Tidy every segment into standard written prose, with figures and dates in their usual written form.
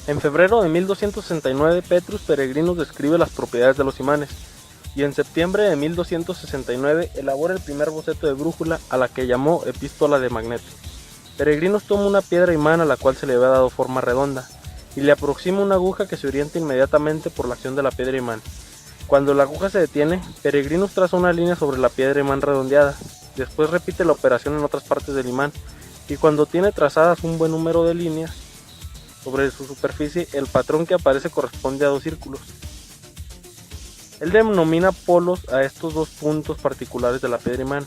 En febrero de 1269 Petrus Peregrinus describe las propiedades de los imanes, y en septiembre de 1269 elabora el primer boceto de brújula, a la que llamó Epístola de Magneto. Peregrinus toma una piedra imán a la cual se le había dado forma redonda, y le aproxima una aguja que se orienta inmediatamente por la acción de la piedra imán. Cuando la aguja se detiene, Peregrinus traza una línea sobre la piedra imán redondeada. Después repite la operación en otras partes del imán, y cuando tiene trazadas un buen número de líneas sobre su superficie, el patrón que aparece corresponde a dos círculos. Él denomina polos a estos dos puntos particulares de la piedra imán.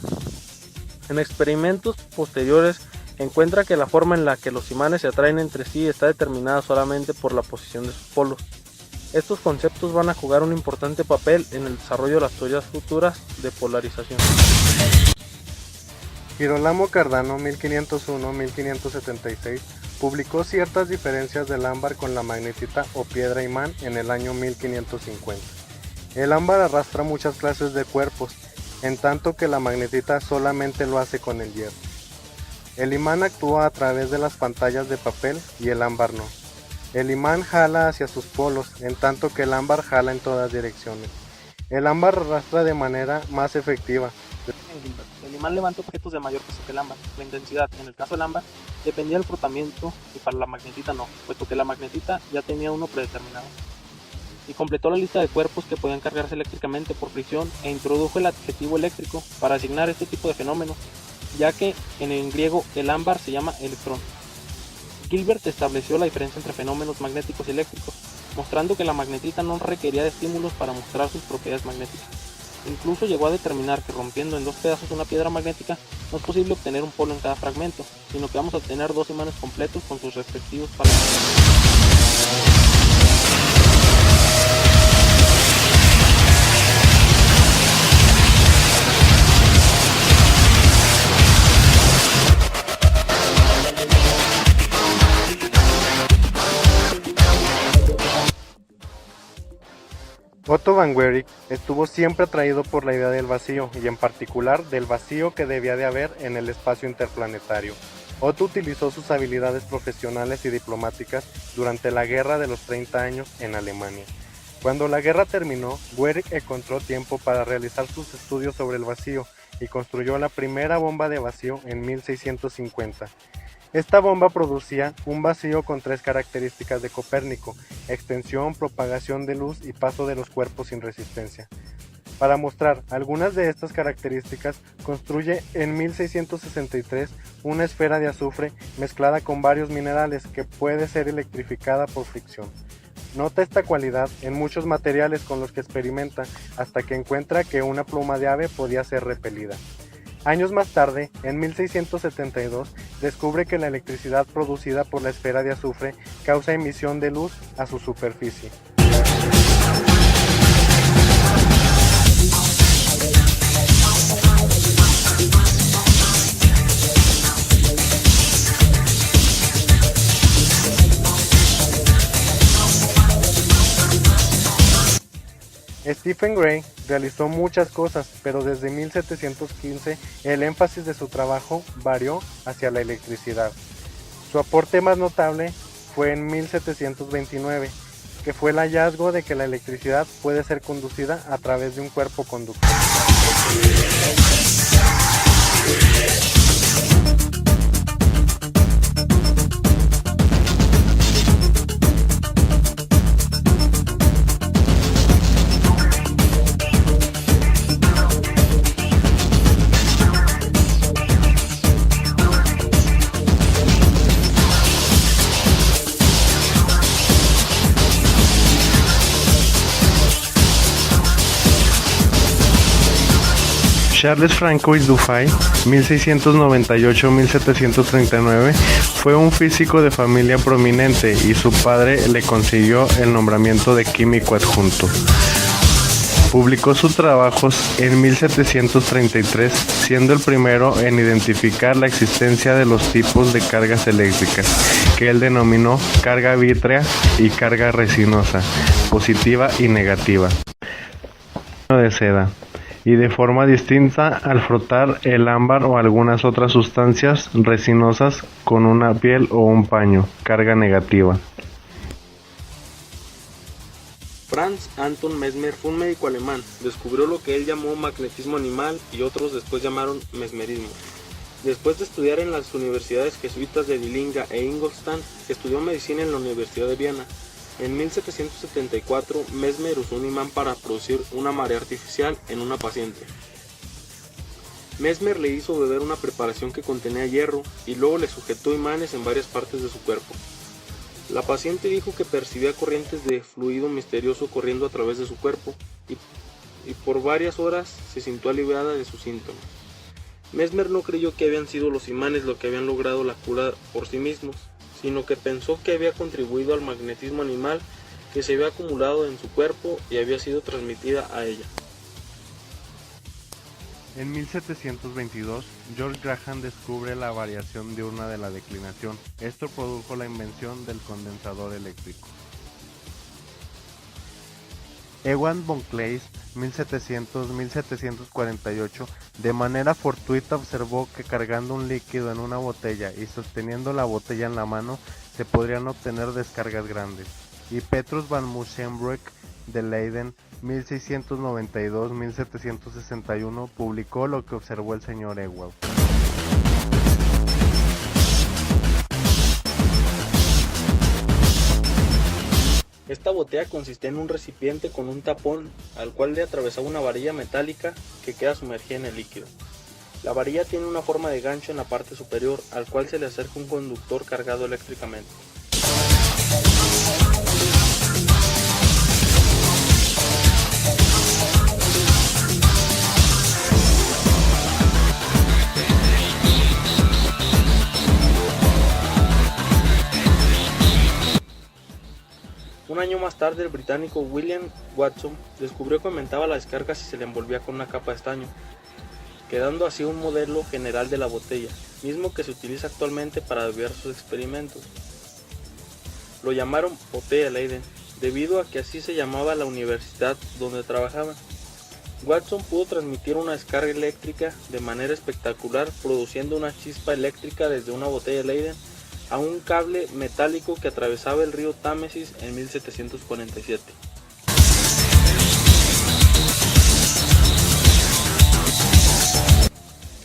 En experimentos posteriores encuentra que la forma en la que los imanes se atraen entre sí está determinada solamente por la posición de sus polos. Estos conceptos van a jugar un importante papel en el desarrollo de las teorías futuras de polarización. Girolamo Cardano, 1501-1576, publicó ciertas diferencias del ámbar con la magnetita o piedra imán en el año 1550. El ámbar arrastra muchas clases de cuerpos, en tanto que la magnetita solamente lo hace con el hierro. El imán actúa a través de las pantallas de papel y el ámbar no. El imán jala hacia sus polos, en tanto que el ámbar jala en todas direcciones. El ámbar arrastra de manera más efectiva. El imán levanta objetos de mayor peso que el ámbar. La intensidad, en el caso del ámbar, dependía del frotamiento y para la magnetita no, puesto que la magnetita ya tenía uno predeterminado. Y completó la lista de cuerpos que podían cargarse eléctricamente por fricción e introdujo el adjetivo eléctrico para asignar este tipo de fenómenos, ya que en el griego el ámbar se llama electrón. Gilbert estableció la diferencia entre fenómenos magnéticos y eléctricos, mostrando que la magnetita no requería de estímulos para mostrar sus propiedades magnéticas. Incluso llegó a determinar que rompiendo en dos pedazos una piedra magnética no es posible obtener un polo en cada fragmento, sino que vamos a obtener dos imanes completos con sus respectivos parámetros. Otto von Guericke estuvo siempre atraído por la idea del vacío, y en particular del vacío que debía de haber en el espacio interplanetario. Otto utilizó sus habilidades profesionales y diplomáticas durante la Guerra de los 30 años en Alemania. Cuando la guerra terminó, Guericke encontró tiempo para realizar sus estudios sobre el vacío y construyó la primera bomba de vacío en 1650. Esta bomba producía un vacío con tres características de Copérnico: extensión, propagación de luz y paso de los cuerpos sin resistencia. Para mostrar algunas de estas características, construye en 1663 una esfera de azufre mezclada con varios minerales que puede ser electrificada por fricción. Nota esta cualidad en muchos materiales con los que experimenta, hasta que encuentra que una pluma de ave podía ser repelida. Años más tarde, en 1672, descubre que la electricidad producida por la esfera de azufre causa emisión de luz a su superficie. Stephen Gray realizó muchas cosas, pero desde 1715 el énfasis de su trabajo varió hacia la electricidad. Su aporte más notable fue en 1729, que fue el hallazgo de que la electricidad puede ser conducida a través de un cuerpo conductor. Charles Francois Dufay, 1698-1739, fue un físico de familia prominente y su padre le consiguió el nombramiento de químico adjunto. Publicó sus trabajos en 1733, siendo el primero en identificar la existencia de los tipos de cargas eléctricas, que él denominó carga vítrea y carga resinosa, positiva y negativa, de seda, y de forma distinta al frotar el ámbar o algunas otras sustancias resinosas con una piel o un paño, carga negativa. Franz Anton Mesmer fue un médico alemán, descubrió lo que él llamó magnetismo animal y otros después llamaron mesmerismo. Después de estudiar en las universidades jesuitas de Dilinga e Ingolstadt, estudió medicina en la Universidad de Viena. En 1774, Mesmer usó un imán para producir una marea artificial en una paciente. Mesmer le hizo beber una preparación que contenía hierro y luego le sujetó imanes en varias partes de su cuerpo. La paciente dijo que percibía corrientes de fluido misterioso corriendo a través de su cuerpo y por varias horas se sintió aliviada de sus síntomas. Mesmer no creyó que habían sido los imanes lo que habían logrado la cura por sí mismos, sino que pensó que había contribuido al magnetismo animal que se había acumulado en su cuerpo y había sido transmitida a ella. En 1722, George Graham descubre la variación diurna de la declinación. Esto produjo la invención del condensador eléctrico. Ewald von Kleist, 1700-1748, de manera fortuita observó que cargando un líquido en una botella y sosteniendo la botella en la mano se podrían obtener descargas grandes. Y Petrus van Musschenbroek de Leiden, 1692-1761, publicó lo que observó el señor Ewald. Esta botella consistía en un recipiente con un tapón al cual le atravesaba una varilla metálica que queda sumergida en el líquido. La varilla tiene una forma de gancho en la parte superior al cual se le acerca un conductor cargado eléctricamente. Un año más tarde, el británico William Watson descubrió que aumentaba la descarga si se le envolvía con una capa de estaño, quedando así un modelo general de la botella, mismo que se utiliza actualmente para diversos experimentos. Lo llamaron botella Leiden, debido a que así se llamaba la universidad donde trabajaban. Watson pudo transmitir una descarga eléctrica de manera espectacular, produciendo una chispa eléctrica desde una botella Leiden a un cable metálico que atravesaba el río Támesis en 1747.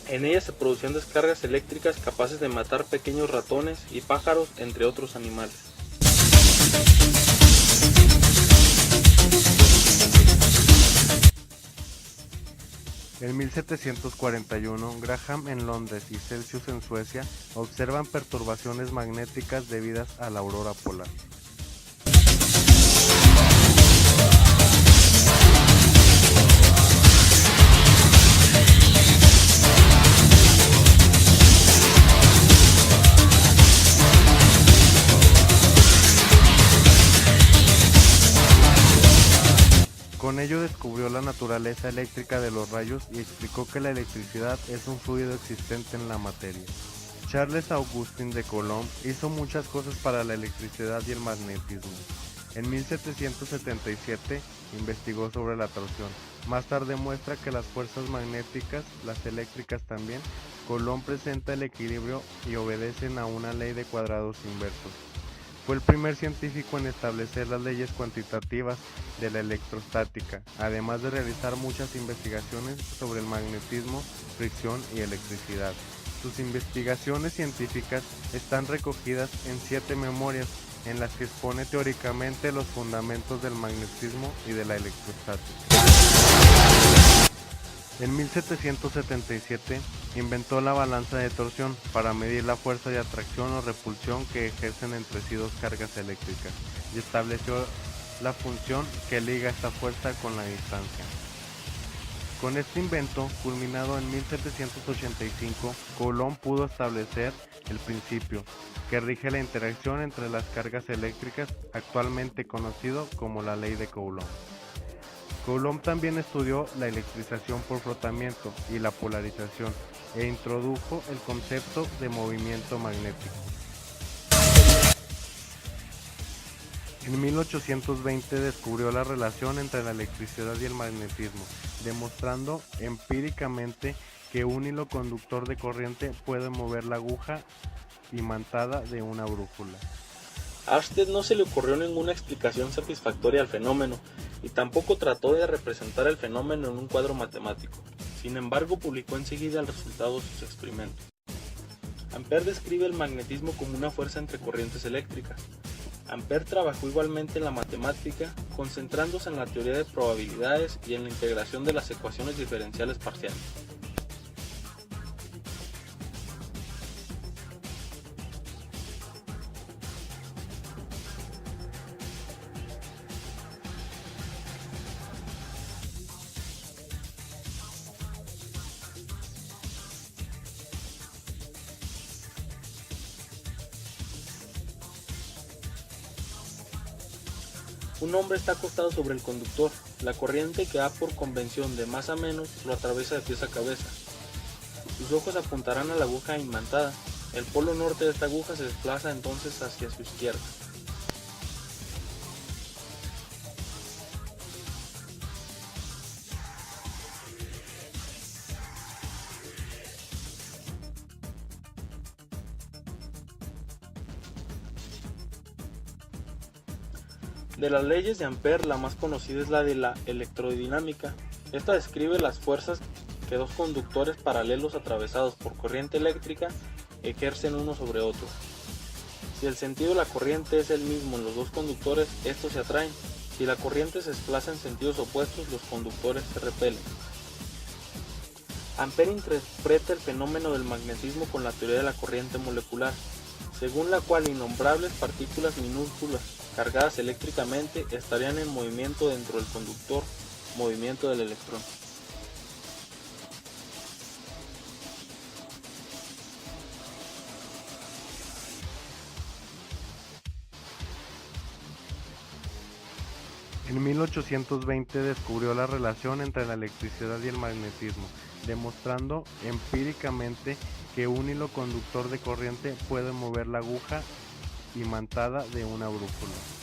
En ella se producían descargas eléctricas capaces de matar pequeños ratones y pájaros, entre otros animales. En 1741, Graham en Londres y Celsius en Suecia observan perturbaciones magnéticas debidas a la aurora polar. Con ello descubrió la naturaleza eléctrica de los rayos y explicó que la electricidad es un fluido existente en la materia. Charles Augustin de Coulomb hizo muchas cosas para la electricidad y el magnetismo. En 1777 investigó sobre la torsión. Más tarde muestra que las fuerzas magnéticas, las eléctricas también, Coulomb presenta el equilibrio y obedecen a una ley de cuadrados inversos. Fue el primer científico en establecer las leyes cuantitativas de la electrostática, además de realizar muchas investigaciones sobre el magnetismo, fricción y electricidad. Sus investigaciones científicas están recogidas en 7 memorias, en las que expone teóricamente los fundamentos del magnetismo y de la electrostática. En 1777 inventó la balanza de torsión para medir la fuerza de atracción o repulsión que ejercen entre sí dos cargas eléctricas y estableció la función que liga esta fuerza con la distancia. Con este invento, culminado en 1785, Coulomb pudo establecer el principio que rige la interacción entre las cargas eléctricas, actualmente conocido como la ley de Coulomb. Coulomb también estudió la electrización por frotamiento y la polarización e introdujo el concepto de movimiento magnético. En 1820 descubrió la relación entre la electricidad y el magnetismo, demostrando empíricamente que un hilo conductor de corriente puede mover la aguja imantada de una brújula. A Ørsted no se le ocurrió ninguna explicación satisfactoria al fenómeno y tampoco trató de representar el fenómeno en un cuadro matemático. Sin embargo, publicó enseguida el resultado de sus experimentos. Ampère describe el magnetismo como una fuerza entre corrientes eléctricas. Ampère trabajó igualmente en la matemática, concentrándose en la teoría de probabilidades y en la integración de las ecuaciones diferenciales parciales. Un hombre está acostado sobre el conductor. La corriente que va por convención de más a menos lo atraviesa de pies a cabeza. Sus ojos apuntarán a la aguja imantada. El polo norte de esta aguja se desplaza entonces hacia su izquierda. De las leyes de Ampère, la más conocida es la de la electrodinámica. Esta describe las fuerzas que dos conductores paralelos atravesados por corriente eléctrica ejercen uno sobre otro. Si el sentido de la corriente es el mismo en los dos conductores, estos se atraen. Si la corriente se desplaza en sentidos opuestos, los conductores se repelen. Ampère interpreta el fenómeno del magnetismo con la teoría de la corriente molecular, según la cual innombrables partículas minúsculas cargadas eléctricamente estarían en movimiento dentro del conductor, movimiento del electrón. En 1820 descubrió la relación entre la electricidad y el magnetismo, demostrando empíricamente que un hilo conductor de corriente puede mover la aguja imantada de una brújula.